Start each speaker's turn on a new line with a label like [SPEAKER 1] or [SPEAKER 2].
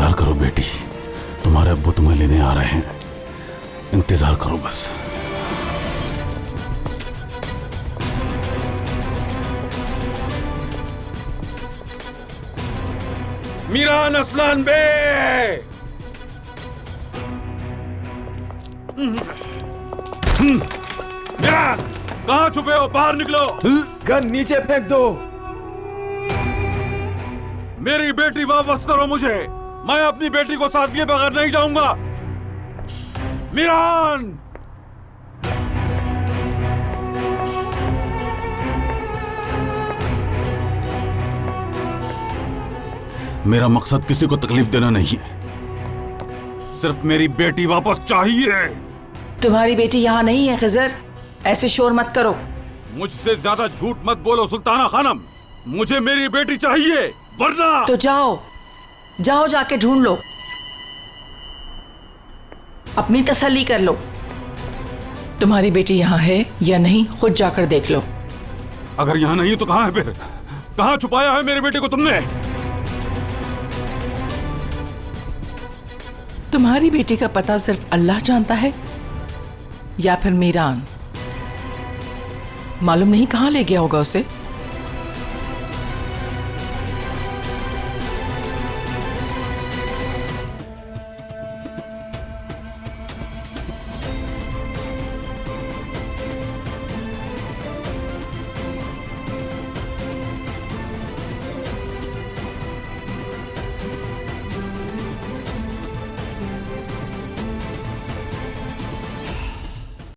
[SPEAKER 1] इंतजार करो बेटी, तुम्हारे अब्बू तुम्हें लेने आ रहे हैं, इंतजार करो बस। मीरान असलान बे, मीरान कहाँ छुपे हो? बाहर निकलो।
[SPEAKER 2] गन नीचे फेंक दो।
[SPEAKER 1] मेरी बेटी वापस करो मुझे, मैं अपनी बेटी को साथ लिए बगैर नहीं जाऊंगा। मीरान! मेरा मकसद किसी को तकलीफ देना नहीं है, सिर्फ मेरी बेटी वापस चाहिए।
[SPEAKER 3] तुम्हारी बेटी यहाँ नहीं है खिजर, ऐसे शोर मत करो।
[SPEAKER 1] मुझसे ज्यादा झूठ मत बोलो सुल्ताना खानम, मुझे मेरी बेटी चाहिए, वरना
[SPEAKER 3] तो जाओ जाओ, जाके ढूंढ लो, अपनी तसल्ली कर लो। तुम्हारी बेटी यहाँ है या नहीं, खुद जाकर देख लो।
[SPEAKER 1] अगर यहाँ नहीं तो कहाँ है फिर? कहाँ छुपाया है मेरी बेटी को तुमने?
[SPEAKER 3] तुम्हारी बेटी का पता सिर्फ अल्लाह जानता है, या फिर मीरान। मालूम नहीं कहाँ ले गया होगा उसे।